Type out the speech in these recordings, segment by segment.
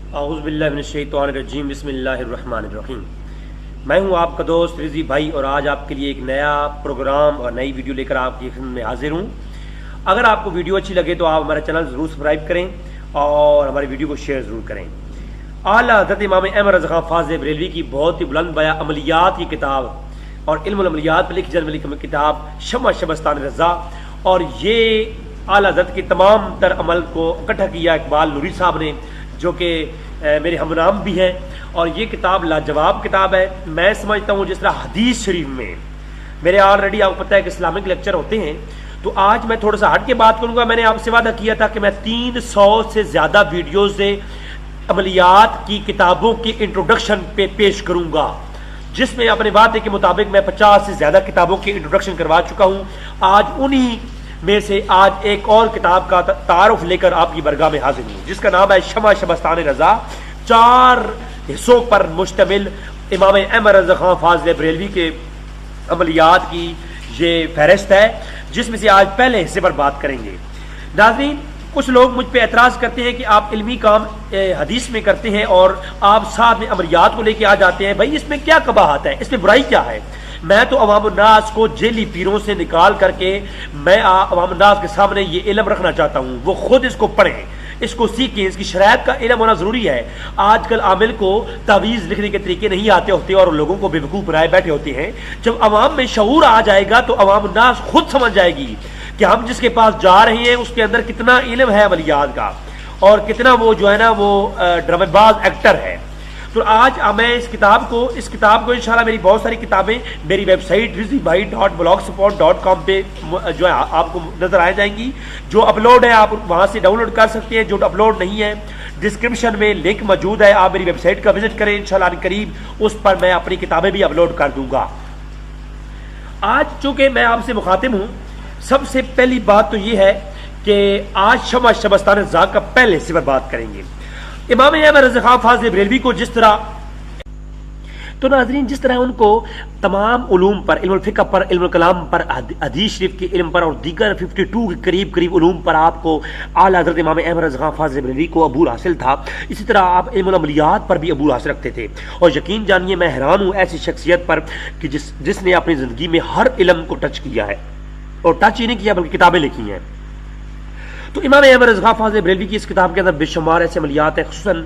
अऊज़ु बिल्लाहि मिनश शैतानिर रजीम बिस्मिल्लाहिर रहमानिर रहीम। मैं हूं आपका दोस्त रिजी भाई और आज आपके लिए एक नया प्रोग्राम और नई वीडियो लेकर आपकी खिदमत में हाजिर हूं। अगर आपको वीडियो अच्छी लगे तो आप हमारा चैनल ज़रूर सब्सक्राइब करें और हमारी वीडियो को शेयर ज़रूर करें। आला हज़रत इमाम अहमद रज़ा ख़ान फ़ाज़िल बरेलवी की बहुत ही बुलंद बया अमलियात की किताब और इल्मुल अमलियात पर लिखी जाने वाली किताब शमा शबस्तान रज़ा, और ये आला हज़रत की तमाम तर अमल को इकट्ठा किया इकबाल नूरी साहब ने, जो कि मेरे हमनाम भी हैं। और ये किताब लाजवाब किताब है। मैं समझता हूँ जिस तरह हदीस शरीफ में मेरे ऑलरेडी आपको पता है कि इस्लामिक लेक्चर होते हैं, तो आज मैं थोड़ा सा हट के बात करूँगा। मैंने आपसे वादा किया था कि मैं 300 से ज़्यादा वीडियोज़ से अमलियात की किताबों की इंट्रोडक्शन पे पेश करूँगा, जिसमें अपने वादे के मुताबिक मैं 50 से ज़्यादा किताबों की इंट्रोडक्शन करवा चुका हूँ। आज उन्हीं में से आज एक और किताब का तारुफ लेकर आपकी बरगाह में हाजिर हूँ, जिसका नाम है शमा शबस्तान रज़ा। 4 हिस्सों पर मुश्तमिल इमाम अहमद रज़ा ख़ान फ़ाज़िल बरेलवी के अमलियात की ये फहरिस्त है, जिसमें से आज पहले हिस्से पर बात करेंगे। नाज़रीन, कुछ लोग मुझ पे एतराज़ करते हैं कि आप इल्मी काम हदीस में करते हैं और आप साथ में अमलियात को लेके आ जाते हैं। भाई, इसमें क्या कबाहत है, इसमें बुराई क्या है? मैं तो अवामुन्नास को जेली पीरों से निकाल करके मैं अवामुन्नास के सामने ये इल्म रखना चाहता हूँ। वो खुद इसको पढ़ें, इसको सीखें, इसकी शरायत का इल्म होना जरूरी है। आजकल आमिल को तावीज़ लिखने के तरीके नहीं आते होते और लोगों को बेवकूफ़ बनाए बैठे होते हैं। जब अवाम में शऊर आ जाएगा तो अवामुन्नास खुद समझ जाएगी कि हम जिसके पास जा रहे हैं उसके अंदर कितना इल्म है अमलियात का और कितना वो जो है ना वो ड्रामेबाज एक्टर है। तो आज मैं इस किताब को इंशाल्लाह मेरी बहुत सारी किताबें मेरी वेबसाइट rizibhai.blogspot.com पे जो है आपको नजर आ जाएंगी। जो अपलोड है आप वहां से डाउनलोड कर सकते हैं, जो अपलोड नहीं है डिस्क्रिप्शन में लिंक मौजूद है, आप मेरी वेबसाइट का विजिट करें। इंशाल्लाह करीब उस पर मैं अपनी किताबें भी अपलोड कर दूंगा। आज चूंकि मैं आपसे मुखातिब हूँ, सबसे पहली बात तो ये है कि आज शमा शबस्तान रज़ा का पहले हिस्से पर बात करेंगे। इमाम अहमद रज़ा ख़ान फ़ाज़िल बरेलवी को जिस तरह तो नाज़रीन जिस तरह उनको तमाम उलूम पर, इल्मुल फ़िक़्ह पर, इल्मुल कलाम पर, हदीस शरीफ के इल्म पर और दीगर 52 के करीब उलूम पर आपको आला हज़रत इमाम अहमद रज़ा ख़ान फ़ाज़िल बरेलवी को अबूर हासिल था, इसी तरह आप इल्मुल अमलियात पर भी अबूर हासिल रखते थे। और यकीन जानिए मैं हैरान हूँ ऐसी शख्सियत पर कि जिसने अपनी ज़िंदगी में हर इल्म को टच किया है, और टच ही नहीं किया बल्कि किताबें लिखी हैं। तो इमाम अहमद रज़ा ख़ान फ़ाज़िल बरेलवी की इस किताब के अंदर बेशुमार ऐसे अमलियात हैं, खुसूसन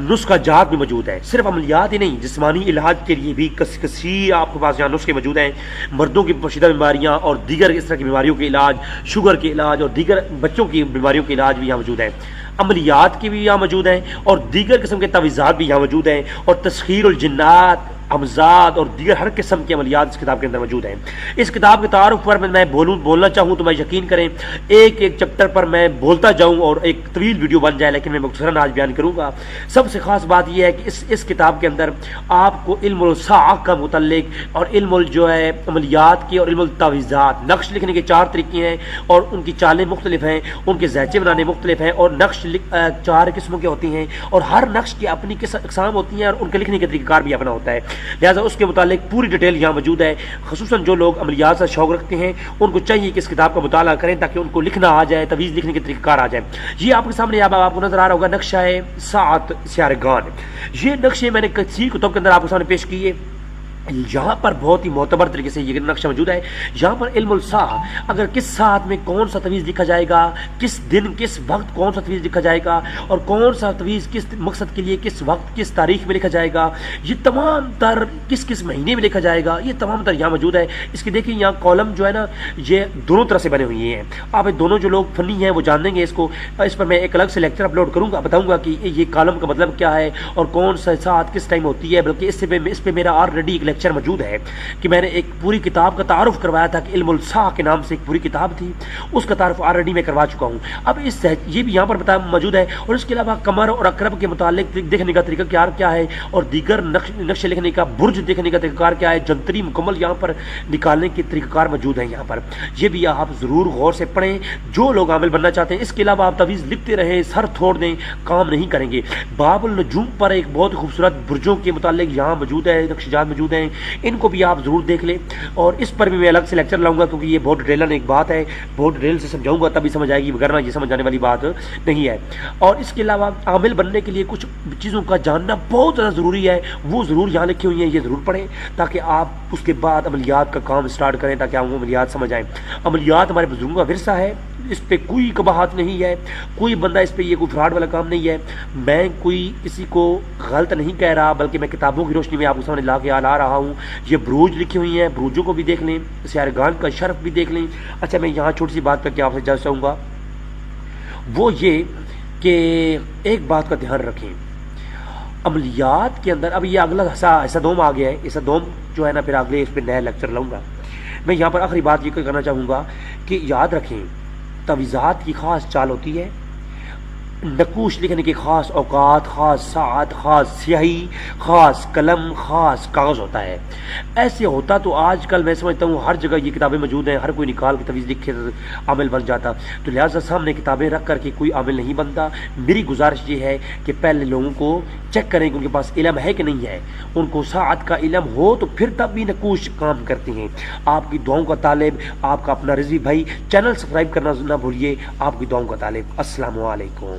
नुस्खा जात भी मौजूद है। सिर्फ अमलियात ही नहीं, जिस्मानी इलाज के लिए भी कसीर आपके पास यहाँ नुस्खे मौजूद हैं। मर्दों की पोशीदा बीमारियाँ और दीगर इस तरह की बीमारियों के इलाज, शुगर के इलाज और दीगर बच्चों की बीमारियों के इलाज भी यहाँ मौजूद हैं। अमलियात की भी यहाँ मौजूद हैं और दीगर किस्म के तवीज़ात भी यहाँ मौजूद हैं, और तस्खीरुल जिन्नात, अमजाद और दीगर हर किस्म के अमलियात इस किताब के अंदर मौजूद हैं। इस किताब के तारुफ पर मैं बोलना चाहूँ तो मैं यकीन करें एक एक चैप्टर पर मैं बोलता जाऊँ और एक तवील वीडियो बन जाए, लेकिन मैं मुख्तसरन आज बयान करूँगा। सबसे खास बात यह है कि इस किताब के अंदर आपको इल्मुल साअ का मुतल्लिक और इल्मुल जो है अमलियात के और इल्मुल तावीज़ात, नक्श लिखने के 4 तरीके हैं और उनकी चालें मुख्तलिफ हैं, उनके ज़ैचे बनाने मुख्तलिफ हैं, और नक्श 4 किस्मों के होती हैं और हर नक्श की अपनी अक़साम होती हैं और उनके लिखने का तरीक़ाकार भी अपना होता है। लिहाजा उसके मुतालिक पूरी डिटेल यहाँ मौजूद है। खुसूसन जो लोग अमलियात से शौक रखते हैं उनको चाहिए कि इस किताब का मुताला करें ताकि उनको लिखना आ जाए, तवीज़ लिखने के तरीक़ाकार आ जाए। ये आपके सामने आपको नजर आ रहा होगा नक्शा है सात सियारगान। ये नक्शे मैंने कई कुतुब के अंदर आपके सामने पेश किए। यहाँ पर बहुत ही मोतबर तरीके से ये नक्शा मौजूद है। यहाँ पर इल्मुल साअ, अगर किस साथ में कौन सा तवीज़ लिखा जाएगा, किस दिन किस वक्त कौन सा तवीज़ लिखा जाएगा और कौन सा तवीज़ किस मकसद के लिए किस वक्त किस तारीख में लिखा जाएगा, ये तमाम तर किस किस महीने में लिखा जाएगा, ये तमाम तर यहाँ मौजूद है। इसके देखिए यहाँ कॉलम जो है ना ये दोनों तरह से बने हुए हैं। आप दोनों जो लोग फनी हैं वो जान देंगे इसको। इस पर मैं एक अलग से लेक्चर अपलोड करूँगा, बताऊँगा कि ये कॉलम का मतलब क्या है और कौन सा साथ किस टाइम होती है। बल्कि इस पर मेरा ऑलरेडी एक लेक्चर मौजूद है कि मैंने एक पूरी किताब का तारुफ करवाया था कि इल्मुल साअ के नाम से एक पूरी किताब थी, उसका तारुफ ऑलरेडी मैं करवा चुका हूं। अब ये भी यहाँ पर बता मौजूद है। और इसके अलावा कमर और अकरब के मुतालिक देखने का तरीका क्या है और दीगर नक्शे लिखने का, बुर्ज देखने का तरीका क्या है, जंतरी मुकम्मल यहाँ पर निकालने के तरीक़ाकार मौजूद है। यहाँ पर ये भी आप ज़रूर गौर से पढ़ें जो लोग आमिल बनना चाहते हैं। इसके अलावा आप तवीज़ लिखते रहें, सर छोड़ दें, काम नहीं करेंगे। बाबुल नजूम पर एक बहुत खूबसूरत बुर्जों के मुतालिक यहाँ मौजूद है, नक्शेजात मौजूद हैं। ہیں، ان کو بھی آپ ضرور دیکھ لیں، اور اس پر بھی میں الگ سے لیکچر لاؤں گا، کیونکہ یہ بہت ڈیٹیلن ایک بات ہے، بہت ڈیٹیل سے سمجھاؤں گا تبھی سمجھ آئے گی، وغیرہ یہ سمجھ آنے والی بات نہیں ہے۔ اور اس کے علاوہ عامل بننے کے لیے کچھ چیزوں کا جاننا بہت زیادہ ضروری ہے، وہ ضرور یہاں لکھی ہوئی ہیں، یہ ضرور پڑھیں تاکہ آپ اس کے بعد عملیات کا کام اسٹارٹ کریں، تاکہ آپ کو عملیات سمجھ آئیں۔ عملیات ہمارے بزرگوں کا ورثہ ہے، اس پہ کوئی قباحت نہیں ہے، کوئی بندہ اس پہ یہ کوئی فراڈ والا کام نہیں ہے، میں کوئی کسی کو غلط نہیں کہہ رہا، بلکہ میں کتابوں کی روشنی میں آپ کو سامنے لا کے لا رہا ہوں۔ یہ بروج لکھی ہوئی ہیں، بروجوں کو بھی دیکھ لیں، سیارگان کا شرف بھی دیکھ لیں۔ اچھا میں یہاں چھوٹی سی بات کر کے آپ سے اجازت چاہوں گا، وہ یہ کہ ایک بات کا دھیان رکھیں، عملیات کے اندر اب یہ اگلا حصہ دوم آ گیا ہے، حصہ دوم جو ہے نا، پھر اگلے اس پہ نیا لیکچر لاؤں گا۔ میں یہاں پر آخری بات یہ کرنا چاہوں گا کہ یاد رکھیں، تعویذات کی خاص چال ہوتی ہے، نقوش لکھنے کے خاص اوقات، خاص ساعت، خاص سیاہی، خاص قلم، خاص کاغذ ہوتا ہے۔ ایسے ہوتا تو آج کل میں سمجھتا ہوں ہر جگہ یہ کتابیں موجود ہیں، ہر کوئی نکال کے تعویذ لکھ کے عامل بن جاتا، تو لہٰذا سامنے کتابیں رکھ کر کے کوئی عامل نہیں بنتا۔ میری گزارش یہ ہے کہ پہلے لوگوں کو چیک کریں کہ ان کے پاس علم ہے کہ نہیں ہے، ان کو ساعت کا علم ہو تو پھر تب بھی نقوش کام کرتے ہیں۔ آپ کی دعاؤں کا طالب آپ کا اپنا رضوی بھائی، چینل سبسکرائب کرنا نہ بھولیے، آپ کی دعاؤں کا طالب۔ السلام علیکم۔